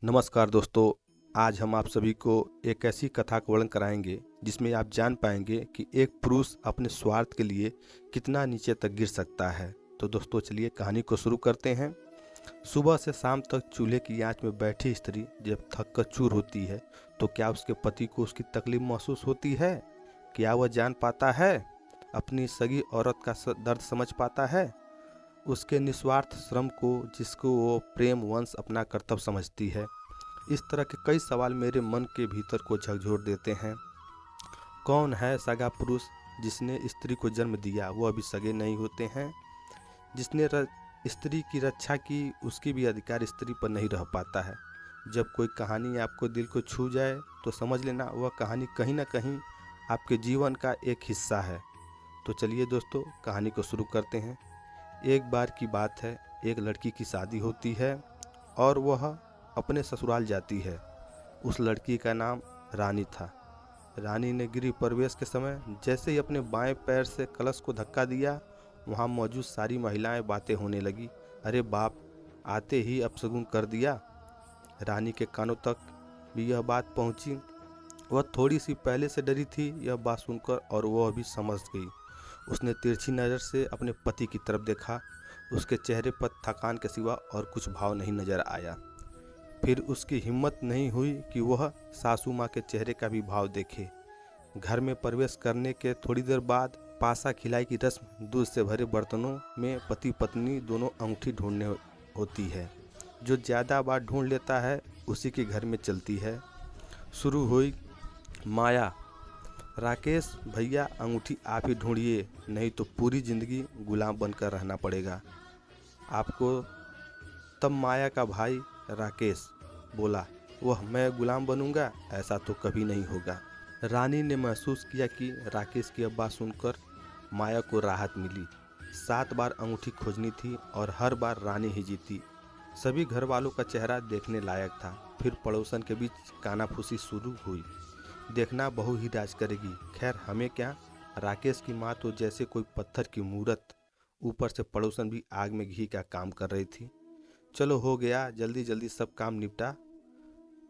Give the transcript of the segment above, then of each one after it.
नमस्कार दोस्तों। आज हम आप सभी को एक ऐसी कथा का वर्णन कराएंगे जिसमें आप जान पाएंगे कि एक पुरुष अपने स्वार्थ के लिए कितना नीचे तक गिर सकता है। तो दोस्तों चलिए कहानी को शुरू करते हैं। सुबह से शाम तक चूल्हे की आंच में बैठी स्त्री जब थक कर चूर होती है तो क्या उसके पति को उसकी तकलीफ महसूस होती है? क्या वह जान पाता है? अपनी सगी औरत का दर्द समझ पाता है? उसके निस्वार्थ श्रम को जिसको वो प्रेम वंश अपना कर्तव्य समझती है? इस तरह के कई सवाल मेरे मन के भीतर को झकझोर देते हैं। कौन है सगा पुरुष जिसने स्त्री को जन्म दिया? वो अभी सगे नहीं होते हैं। जिसने स्त्री की रक्षा की उसकी भी अधिकार स्त्री पर नहीं रह पाता है। जब कोई कहानी आपको दिल को छू जाए तो समझ लेना वह कहानी कहीं ना कहीं आपके जीवन का एक हिस्सा है। तो चलिए दोस्तों कहानी को शुरू करते हैं। एक बार की बात है, एक लड़की की शादी होती है और वह अपने ससुराल जाती है। उस लड़की का नाम रानी था। रानी ने गृह प्रवेश के समय जैसे ही अपने बाएं पैर से कलश को धक्का दिया, वहां मौजूद सारी महिलाएं बातें होने लगी। अरे बाप, आते ही अपशगुन कर दिया। रानी के कानों तक भी यह बात पहुंची। वह थोड़ी सी पहले से डरी थी यह बात सुनकर और वह भी समझ गई। उसने तिरछी नज़र से अपने पति की तरफ देखा। उसके चेहरे पर थकान के सिवा और कुछ भाव नहीं नजर आया। फिर उसकी हिम्मत नहीं हुई कि वह सासू माँ के चेहरे का भी भाव देखे। घर में प्रवेश करने के थोड़ी देर बाद पासा खिलाई की रस्म दूध से भरे बर्तनों में पति पत्नी दोनों अंगूठी ढूंढने होती है। जो ज़्यादा बार ढूंढ लेता है उसी के घर में चलती है। शुरू हुई माया। राकेश भैया, अंगूठी आप ही ढूंढिए, नहीं तो पूरी ज़िंदगी गुलाम बनकर रहना पड़ेगा आपको। तब माया का भाई राकेश बोला, वह मैं गुलाम बनूंगा? ऐसा तो कभी नहीं होगा। रानी ने महसूस किया कि राकेश की बात सुनकर माया को राहत मिली। 7 बार अंगूठी खोजनी थी और हर बार रानी ही जीती। सभी घर वालों का चेहरा देखने लायक था। फिर पड़ोसन के बीच कानाफूसी शुरू हुई। देखना बहू ही राज करेगी। खैर हमें क्या, राकेश की माँ तो जैसे कोई पत्थर की मूरत, ऊपर से पड़ोसन भी आग में घी का काम कर रही थी। चलो हो गया, जल्दी जल्दी सब काम निपटा।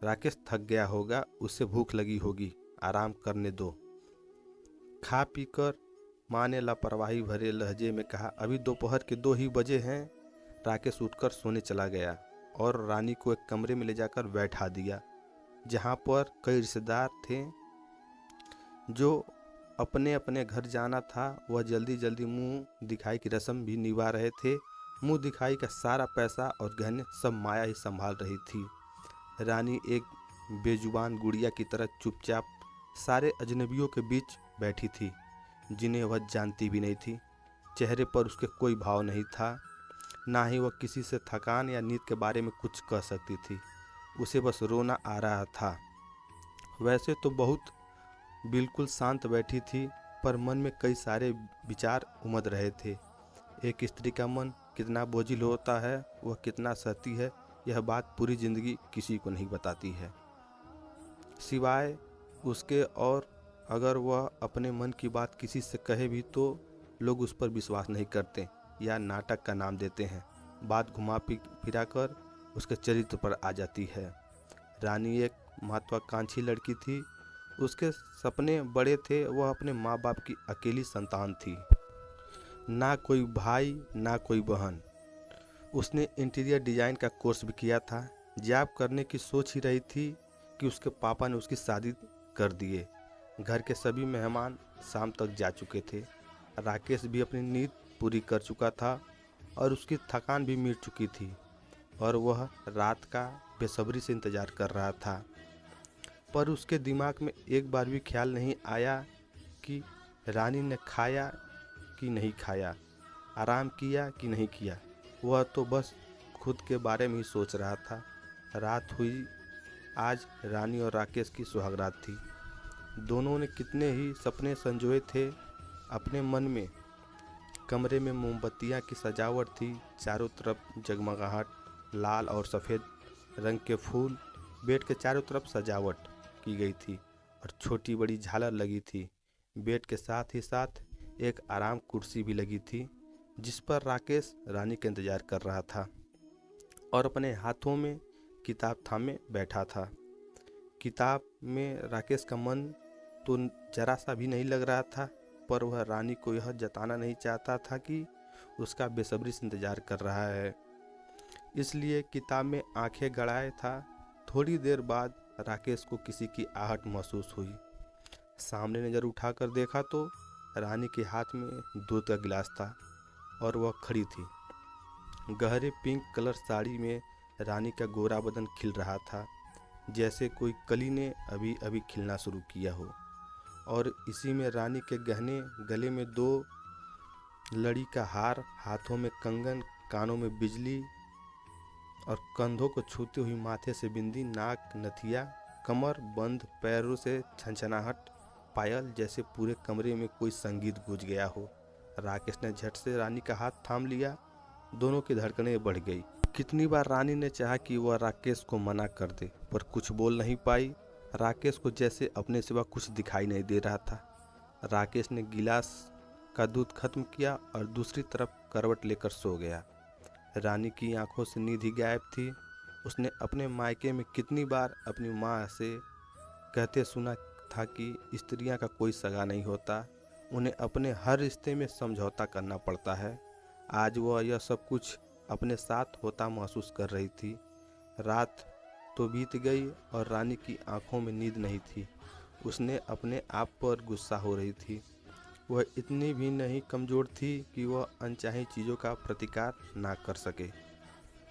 राकेश थक गया होगा, उसे भूख लगी होगी, आराम करने दो। खा पीकर माँ ने लापरवाही भरे लहजे में कहा, अभी दोपहर के 2 ही बजे हैं। राकेश उठकर सोने चला गया और रानी को एक कमरे में ले जाकर बैठा दिया जहाँ पर कई रिश्तेदार थे। जो अपने अपने घर जाना था वह जल्दी जल्दी मुंह दिखाई की रस्म भी निभा रहे थे। मुंह दिखाई का सारा पैसा और गहने सब माया ही संभाल रही थी। रानी एक बेजुबान गुड़िया की तरह चुपचाप सारे अजनबियों के बीच बैठी थी जिन्हें वह जानती भी नहीं थी। चेहरे पर उसके कोई भाव नहीं था, ना ही वह किसी से थकान या नींद के बारे में कुछ कह सकती थी। उसे बस रोना आ रहा था। वैसे तो बहुत बिल्कुल शांत बैठी थी, पर मन में कई सारे विचार उमड़ रहे थे। एक स्त्री का मन कितना बोझिल होता है, वह कितना सहती है, यह बात पूरी जिंदगी किसी को नहीं बताती है सिवाय उसके। और अगर वह अपने मन की बात किसी से कहे भी तो लोग उस पर विश्वास नहीं करते या नाटक का नाम देते हैं। बात घुमा फिरा कर उसके चरित्र पर आ जाती है। रानी एक महत्वाकांक्षी लड़की थी। उसके सपने बड़े थे। वह अपने माँ बाप की अकेली संतान थी, ना कोई भाई ना कोई बहन। उसने इंटीरियर डिजाइन का कोर्स भी किया था। जॉब करने की सोच ही रही थी कि उसके पापा ने उसकी शादी कर दिए। घर के सभी मेहमान शाम तक जा चुके थे। राकेश भी अपनी नींद पूरी कर चुका था और उसकी थकान भी मिट चुकी थी और वह रात का बेसब्री से इंतज़ार कर रहा था। पर उसके दिमाग में एक बार भी ख्याल नहीं आया कि रानी ने खाया कि नहीं खाया, आराम किया कि नहीं किया। वह तो बस खुद के बारे में ही सोच रहा था। रात हुई। आज रानी और राकेश की सुहागरात थी। दोनों ने कितने ही सपने संजोए थे अपने मन में। कमरे में मोमबत्तियाँ की सजावट थी, चारों तरफ जगमगाहट, लाल और सफ़ेद रंग के फूल। बेड के चारों तरफ सजावट की गई थी और छोटी बड़ी झालर लगी थी। बेड के साथ ही साथ एक आराम कुर्सी भी लगी थी जिस पर राकेश रानी का इंतजार कर रहा था और अपने हाथों में किताब थामे बैठा था। किताब में राकेश का मन तो जरा सा भी नहीं लग रहा था, पर वह रानी को यह जताना नहीं चाहता था कि उसका बेसब्री से इंतजार कर रहा है, इसलिए किताब में आंखें गड़ाए था। थोड़ी देर बाद राकेश को किसी की आहट महसूस हुई। सामने नज़र उठाकर देखा तो रानी के हाथ में दूध का गिलास था और वह खड़ी थी। गहरे पिंक कलर साड़ी में रानी का गोरा बदन खिल रहा था, जैसे कोई कली ने अभी अभी खिलना शुरू किया हो। और इसी में रानी के गहने, गले में 2 लड़ी का हार, हाथों में कंगन, कानों में बिजली और कंधों को छूती हुई माथे से बिंदी, नाक नथिया, कमर बंद, पैरों से छनछनाहट पायल, जैसे पूरे कमरे में कोई संगीत गूंज गया हो। राकेश ने झट से रानी का हाथ थाम लिया। दोनों की धड़कनें बढ़ गई। कितनी बार रानी ने चाहा कि वह राकेश को मना कर दे, पर कुछ बोल नहीं पाई। राकेश को जैसे अपने सिवा कुछ दिखाई नहीं दे रहा था। राकेश ने गिलास का दूध खत्म किया और दूसरी तरफ करवट लेकर सो गया। रानी की आंखों से नींद ही गायब थी। उसने अपने मायके में कितनी बार अपनी माँ से कहते सुना था कि स्त्रियां का कोई सगा नहीं होता, उन्हें अपने हर रिश्ते में समझौता करना पड़ता है। आज वह यह सब कुछ अपने साथ होता महसूस कर रही थी। रात तो बीत गई और रानी की आंखों में नींद नहीं थी। उसने अपने आप पर गुस्सा हो रही थी। वह इतनी भी नहीं कमज़ोर थी कि वह अनचाही चीज़ों का प्रतिकार ना कर सके।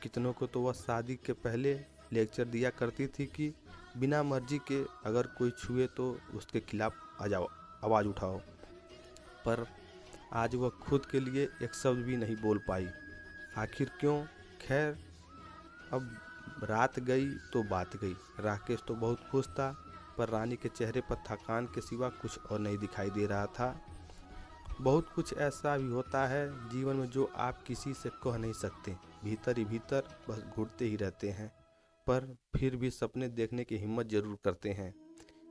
कितनों को तो वह शादी के पहले लेक्चर दिया करती थी कि बिना मर्जी के अगर कोई छुए तो उसके खिलाफ आवाज़ उठाओ, पर आज वह खुद के लिए एक शब्द भी नहीं बोल पाई। आखिर क्यों? खैर, अब रात गई तो बात गई। राकेश तो बहुत खुश था, पर रानी के चेहरे पर थकान के सिवा कुछ और नहीं दिखाई दे रहा था। बहुत कुछ ऐसा भी होता है जीवन में जो आप किसी से कह नहीं सकते, भीतर ही भीतर बस घुटते ही रहते हैं, पर फिर भी सपने देखने की हिम्मत जरूर करते हैं।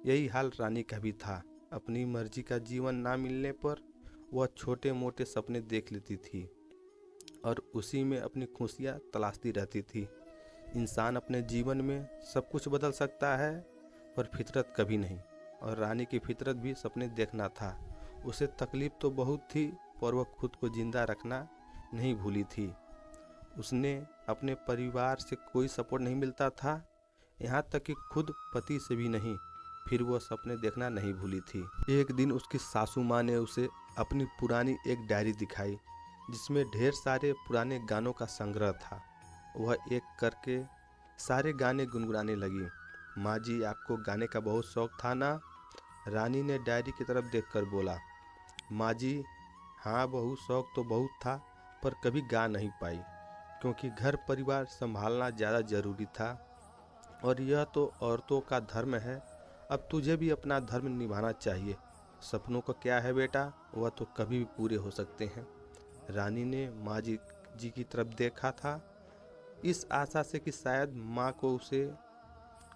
यही हाल रानी का भी था। अपनी मर्जी का जीवन ना मिलने पर वह छोटे मोटे सपने देख लेती थी और उसी में अपनी खुशियाँ तलाशती रहती थी। इंसान अपने जीवन में सब कुछ बदल सकता है, पर फितरत कभी नहीं। और रानी की फितरत भी सपने देखना था। उसे तकलीफ तो बहुत थी, पर वह खुद को जिंदा रखना नहीं भूली थी। उसने अपने परिवार से कोई सपोर्ट नहीं मिलता था, यहाँ तक कि खुद पति से भी नहीं, फिर वह सपने देखना नहीं भूली थी। एक दिन उसकी सासू माँ ने उसे अपनी पुरानी एक डायरी दिखाई, जिसमें ढेर सारे पुराने गानों का संग्रह था। वह एक करके सारे गाने गुनगुनाने लगी। माँ जी, आपको गाने का बहुत शौक था ना? रानी ने डायरी की तरफ देखकर बोला। माँ जी, हाँ, बहुत शौक तो बहुत था, पर कभी गा नहीं पाई, क्योंकि घर परिवार संभालना ज़्यादा ज़रूरी था और यह तो औरतों का धर्म है। अब तुझे भी अपना धर्म निभाना चाहिए। सपनों का क्या है बेटा, वह तो कभी भी पूरे हो सकते हैं। रानी ने माँ जी की तरफ देखा था, इस आशा से कि शायद माँ को उसे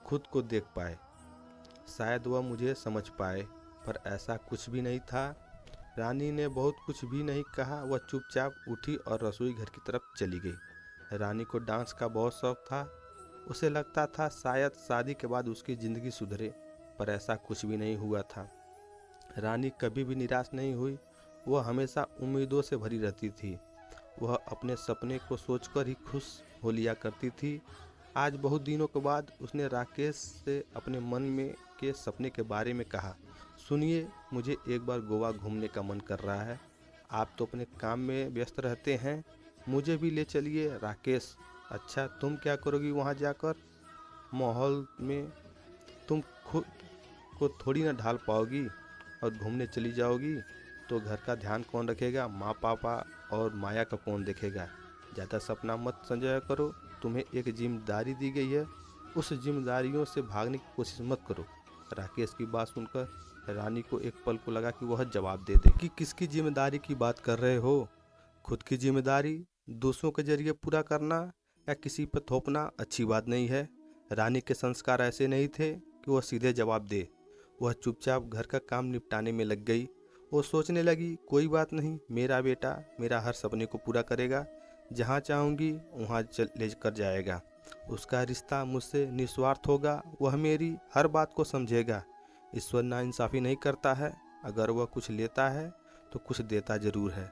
खुद को देख पाए, शायद वह मुझे समझ पाए, पर ऐसा कुछ भी नहीं था। रानी ने बहुत कुछ भी नहीं कहा। वह चुपचाप उठी और रसोई घर की तरफ चली गई। रानी को डांस का बहुत शौक था। उसे लगता था शायद शादी के बाद उसकी ज़िंदगी सुधरे, पर ऐसा कुछ भी नहीं हुआ था। रानी कभी भी निराश नहीं हुई। वह हमेशा उम्मीदों से भरी रहती थी। वह अपने सपने को सोचकर ही खुश हो लिया करती थी। आज बहुत दिनों के बाद उसने राकेश से अपने मन में के सपने के बारे में कहा। सुनिए, मुझे एक बार गोवा घूमने का मन कर रहा है। आप तो अपने काम में व्यस्त रहते हैं, मुझे भी ले चलिए। राकेश, अच्छा, तुम क्या करोगी वहाँ जाकर? माहौल में तुम खुद को थोड़ी ना ढाल पाओगी, और घूमने चली जाओगी तो घर का ध्यान कौन रखेगा? माँ पापा और माया का कौन देखेगा? ज़्यादा सपना मत संजय करो। तुम्हें एक जिम्मेदारी दी गई है, उस जिम्मेदारियों से भागने की कोशिश मत करो। राकेश की बात सुनकर रानी को एक पल को लगा कि वह जवाब दे कि किसकी जिम्मेदारी की बात कर रहे हो? खुद की जिम्मेदारी दूसरों के जरिए पूरा करना या किसी पर थोपना अच्छी बात नहीं है। रानी के संस्कार ऐसे नहीं थे कि वह सीधे जवाब दे। वह चुपचाप घर का काम निपटाने में लग गई। वो सोचने लगी, कोई बात नहीं, मेरा बेटा मेरा हर सपने को पूरा करेगा, जहाँ चाहूँगी वहाँ ले कर जाएगा। उसका रिश्ता मुझसे निस्वार्थ होगा, वह मेरी हर बात को समझेगा। ईश्वर नाइंसाफ़ी नहीं करता है, अगर वह कुछ लेता है तो कुछ देता ज़रूर है।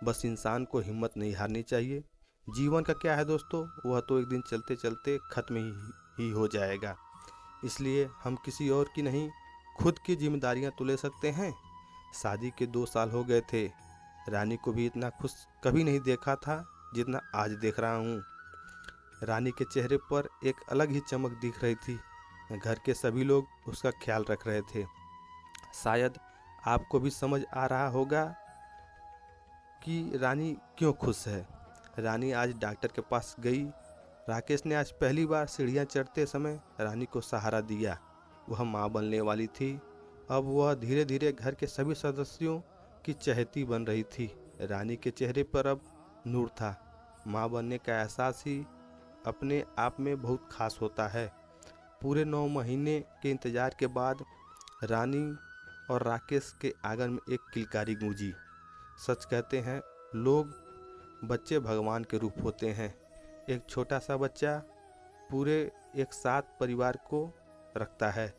बस इंसान को हिम्मत नहीं हारनी चाहिए। जीवन का क्या है दोस्तों, वह तो एक दिन चलते चलते ख़त्म ही हो जाएगा। इसलिए हम किसी और की नहीं, खुद की जिम्मेदारियां तो ले सकते हैं। शादी के 2 साल हो गए थे। रानी को भी इतना खुश कभी नहीं देखा था जितना आज देख रहा हूँ। रानी के चेहरे पर एक अलग ही चमक दिख रही थी। घर के सभी लोग उसका ख्याल रख रहे थे। शायद आपको भी समझ आ रहा होगा कि रानी क्यों खुश है। रानी आज डॉक्टर के पास गई। राकेश ने आज पहली बार सीढ़ियाँ चढ़ते समय रानी को सहारा दिया। वह माँ बनने वाली थी। अब वह धीरे धीरे घर के सभी सदस्यों की चहेती बन रही थी। रानी के चेहरे पर अब नूर था। माँ बनने का एहसास ही अपने आप में बहुत खास होता है। पूरे 9 महीने के इंतजार के बाद रानी और राकेश के आंगन में एक किलकारी गूंजी। सच कहते हैं लोग, बच्चे भगवान के रूप होते हैं। एक छोटा सा बच्चा पूरे एक साथ परिवार को रखता है,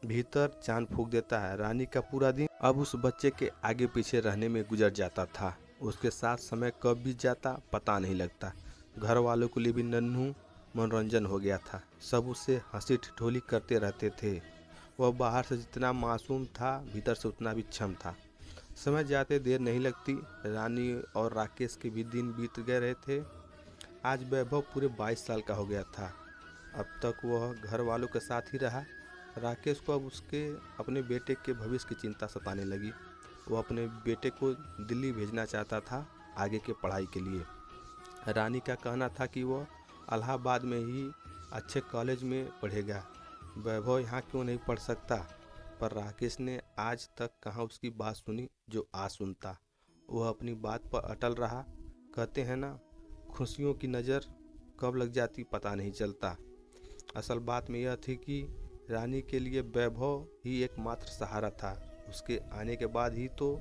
भीतर जान फूंक देता है। रानी का पूरा दिन अब उस बच्चे के आगे पीछे रहने में गुजर जाता था। उसके साथ समय कब बीत जाता पता नहीं लगता। घर वालों के लिए भी नन्हू मनोरंजन हो गया था। सब उससे हंसी ठिठोली करते रहते थे। वह बाहर से जितना मासूम था, भीतर से उतना भी क्षम था। समय जाते देर नहीं लगती। रानी और राकेश के भी दिन बीत गए रहे थे। आज वैभव पूरे 22 साल का हो गया था। अब तक वह घर वालों के साथ ही रहा। राकेश को अब उसके अपने बेटे के भविष्य की चिंता सताने लगी। वह अपने बेटे को दिल्ली भेजना चाहता था आगे के पढ़ाई के लिए। रानी का कहना था कि वह इलाहाबाद में ही अच्छे कॉलेज में पढ़ेगा। वैभव यहाँ क्यों नहीं पढ़ सकता? पर राकेश ने आज तक कहाँ उसकी बात सुनी जो आज सुनता। वह अपनी बात पर अटल रहा। कहते हैं ना, खुशियों की नज़र कब लग जाती पता नहीं चलता। असल बात में यह थी कि रानी के लिए वैभव ही एकमात्र सहारा था। उसके आने के बाद ही तो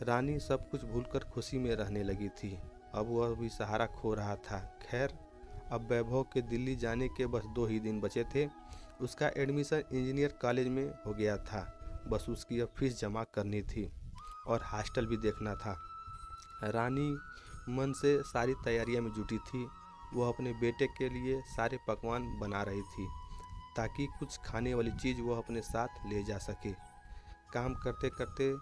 रानी सब कुछ भूलकर खुशी में रहने लगी थी। अब वह भी सहारा खो रहा था। खैर, अब वैभव के दिल्ली जाने के बस 2 ही दिन बचे थे। उसका एडमिशन इंजीनियर कॉलेज में हो गया था। बस उसकी अब फीस जमा करनी थी और हॉस्टल भी देखना था। रानी मन से सारी तैयारियां में जुटी थी। वह अपने बेटे के लिए सारे पकवान बना रही थी ताकि कुछ खाने वाली चीज़ वह अपने साथ ले जा सके। काम करते करते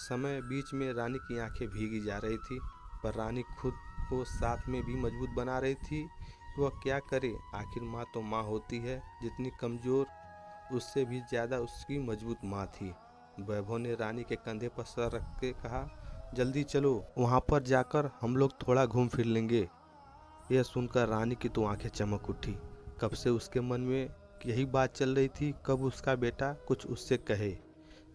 समय बीच में रानी की आंखें भीगी जा रही थी, पर रानी खुद को साथ में भी मजबूत बना रही थी। वह क्या करे, आखिर माँ तो माँ होती है। जितनी कमज़ोर, उससे भी ज़्यादा उसकी मजबूत माँ थी। वैभव ने रानी के कंधे पर सर रख के कहा, जल्दी चलो, वहाँ पर जाकर हम लोग थोड़ा घूम फिर लेंगे। यह सुनकर रानी की तो आंखें चमक उठी। कब से उसके मन में यही बात चल रही थी, कब उसका बेटा कुछ उससे कहे।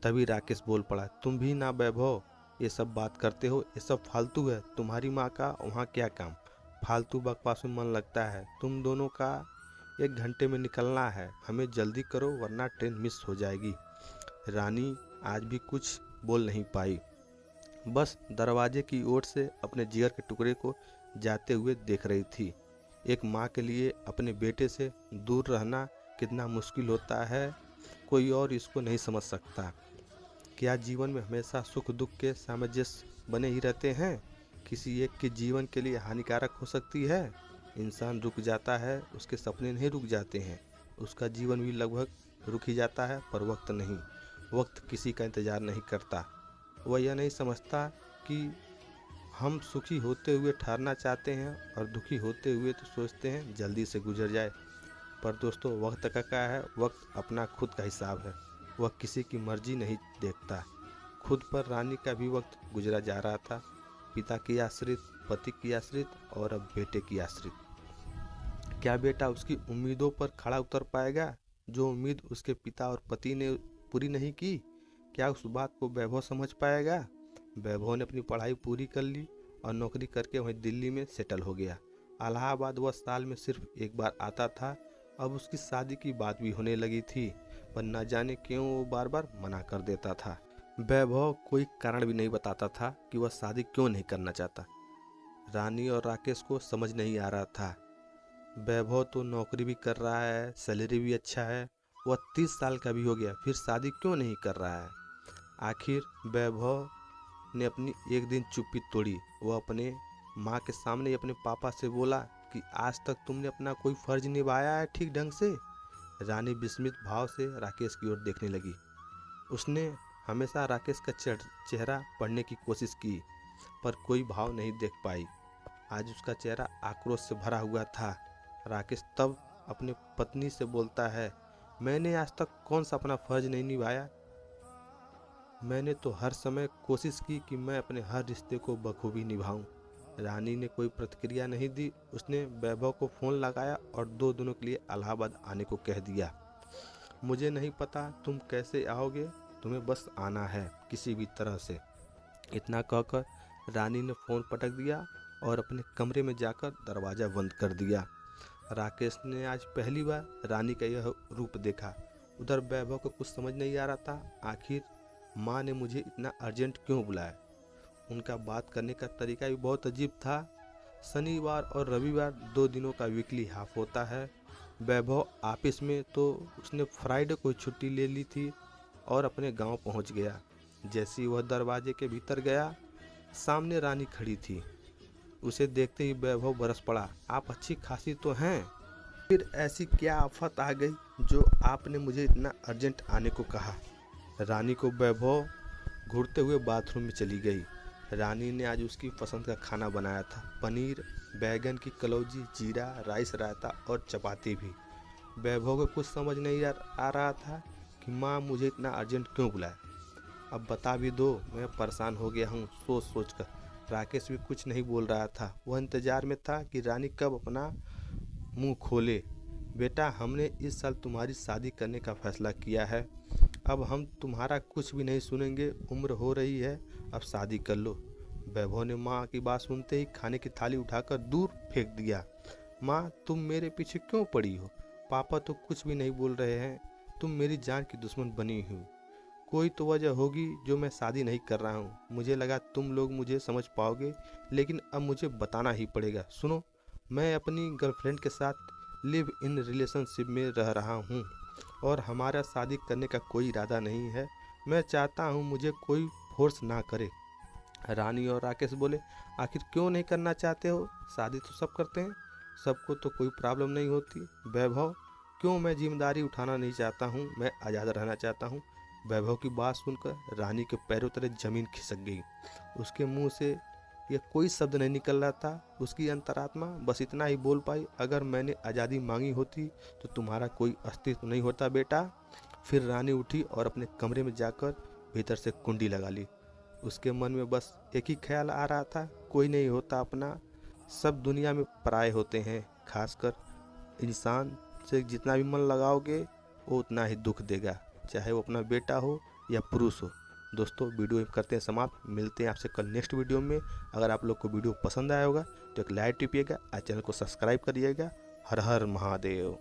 तभी राकेश बोल पड़ा, तुम भी ना वैभव ये सब बात करते हो, ये सब फालतू है। तुम्हारी माँ का वहाँ क्या काम? फालतू बकवास में मन लगता है। तुम दोनों का 1 घंटे में निकलना है। हमें जल्दी करो वरना ट्रेन मिस हो जाएगी। रानी आज भी कुछ बोल नहीं पाई, बस दरवाजे की ओर से अपने जिगर के टुकड़े को जाते हुए देख रही थी। एक माँ के लिए अपने बेटे से दूर रहना कितना मुश्किल होता है, कोई और इसको नहीं समझ सकता। क्या जीवन में हमेशा सुख दुख के सामंजस्य बने ही रहते हैं? किसी एक के जीवन के लिए हानिकारक हो सकती है। इंसान रुक जाता है, उसके सपने नहीं रुक जाते हैं। उसका जीवन भी लगभग रुक ही जाता है, पर वक्त नहीं। वक्त किसी का इंतज़ार नहीं करता। वह यह नहीं समझता कि हम सुखी होते हुए ठहरना चाहते हैं और दुखी होते हुए तो सोचते हैं जल्दी से गुजर जाए। पर दोस्तों, वक्त का क्या है? वक्त अपना खुद का हिसाब है। वह किसी की मर्जी नहीं देखता। खुद पर रानी का भी वक्त गुजरा जा रहा था। पिता की आश्रित, पति की आश्रित और अब बेटे की आश्रित। क्या बेटा उसकी उम्मीदों पर खड़ा उतर पाएगा? जो उम्मीद उसके पिता और पति ने पूरी नहीं की, क्या उस बात को वैभव समझ पाएगा? वैभव ने अपनी पढ़ाई पूरी कर ली और नौकरी करके वहीं दिल्ली में सेटल हो गया। इलाहाबाद वह साल में सिर्फ 1 बार आता था। अब उसकी शादी की बात भी होने लगी थी, पर न जाने क्यों वो बार बार मना कर देता था। वैभव कोई कारण भी नहीं बताता था कि वह शादी क्यों नहीं करना चाहता। रानी और राकेश को समझ नहीं आ रहा था। वैभव तो नौकरी भी कर रहा है, सैलरी भी अच्छा है, वह 30 साल का भी हो गया, फिर शादी क्यों नहीं कर रहा है। आखिर वैभव ने अपनी एक दिन चुप्पी तोड़ी। वह अपने माँ के सामने अपने पापा से बोला कि आज तक तुमने अपना कोई फर्ज निभाया है ठीक ढंग से। रानी विस्मित भाव से राकेश की ओर देखने लगी। उसने हमेशा राकेश का चेहरा पढ़ने की कोशिश की, पर कोई भाव नहीं देख पाई। आज उसका चेहरा आक्रोश से भरा हुआ था। राकेश तब अपनी पत्नी से बोलता है, मैंने आज तक कौन सा अपना फर्ज नहीं निभाया। मैंने तो हर समय कोशिश की कि मैं अपने हर रिश्ते को बखूबी निभाऊं। रानी ने कोई प्रतिक्रिया नहीं दी। उसने वैभव को फ़ोन लगाया और 2 दिनों के लिए इलाहाबाद आने को कह दिया। मुझे नहीं पता तुम कैसे आओगे, तुम्हें बस आना है किसी भी तरह से। इतना कहकर रानी ने फ़ोन पटक दिया और अपने कमरे में जाकर दरवाज़ा बंद कर दिया। राकेश ने आज पहली बार रानी का यह रूप देखा। उधर वैभव को कुछ समझ नहीं आ रहा था, आखिर माँ ने मुझे इतना अर्जेंट क्यों बुलाया। उनका बात करने का तरीका भी बहुत अजीब था। शनिवार और रविवार 2 दिनों का वीकली हाफ होता है। वैभव ऑफिस में तो उसने फ्राइडे को छुट्टी ले ली थी और अपने गांव पहुंच गया। जैसे ही वह दरवाजे के भीतर गया, सामने रानी खड़ी थी। उसे देखते ही वैभव बरस पड़ा, आप अच्छी खासी तो हैं, फिर ऐसी क्या आफत आ गई जो आपने मुझे इतना अर्जेंट आने को कहा। रानी को वैभव घूरते हुए बाथरूम में चली गई। रानी ने आज उसकी पसंद का खाना बनाया था, पनीर, बैगन की कलौजी, जीरा राइस, रायता और चपाती भी। वैभव को कुछ समझ नहीं आ रहा था कि माँ मुझे इतना अर्जेंट क्यों बुलाया। अब बता भी दो, मैं परेशान हो गया हूँ सोच सोच कर। राकेश भी कुछ नहीं बोल रहा था। वह इंतजार में था कि रानी कब अपना मुंह खोले। बेटा, हमने इस साल तुम्हारी शादी करने का फैसला किया है। अब हम तुम्हारा कुछ भी नहीं सुनेंगे। उम्र हो रही है, अब शादी कर लो। वैभव ने माँ की बात सुनते ही खाने की थाली उठाकर दूर फेंक दिया। माँ, तुम मेरे पीछे क्यों पड़ी हो? पापा तो कुछ भी नहीं बोल रहे हैं। तुम मेरी जान की दुश्मन बनी हुई। कोई तो वजह होगी जो मैं शादी नहीं कर रहा हूँ। मुझे लगा तुम लोग मुझे समझ पाओगे, लेकिन अब मुझे बताना ही पड़ेगा। सुनो, मैं अपनी गर्लफ्रेंड के साथ लिव इन रिलेशनशिप में रह रहा हूँ और हमारा शादी करने का कोई इरादा नहीं है। मैं चाहता हूँ मुझे कोई फोर्स ना करे। रानी और राकेश बोले, आखिर क्यों नहीं करना चाहते हो? शादी तो सब करते हैं, सबको तो कोई प्रॉब्लम नहीं होती। वैभव, क्यों? मैं जिम्मेदारी उठाना नहीं चाहता हूँ, मैं आज़ाद रहना चाहता हूँ। वैभव की बात सुनकर रानी के पैरों तले जमीन खिसक गई। उसके मुंह से यह कोई शब्द नहीं निकल रहा था। उसकी अंतरात्मा बस इतना ही बोल पाई, अगर मैंने आज़ादी मांगी होती तो तुम्हारा कोई अस्तित्व नहीं होता बेटा। फिर रानी उठी और अपने कमरे में जाकर भीतर से कुंडी लगा ली। उसके मन में बस एक ही ख्याल आ रहा था, कोई नहीं होता अपना, सब दुनिया में पराए होते हैं। खासकर इंसान से जितना भी मन लगाओगे वो उतना ही दुख देगा, चाहे वो अपना बेटा हो या पुरुष हो। दोस्तों, वीडियो करते हैं समाप्त। मिलते हैं आपसे कल नेक्स्ट वीडियो में। अगर आप लोग को वीडियो पसंद आया होगा तो एक लाइक टिपिएगा और चैनल को सब्सक्राइब करिएगा। हर हर महादेव।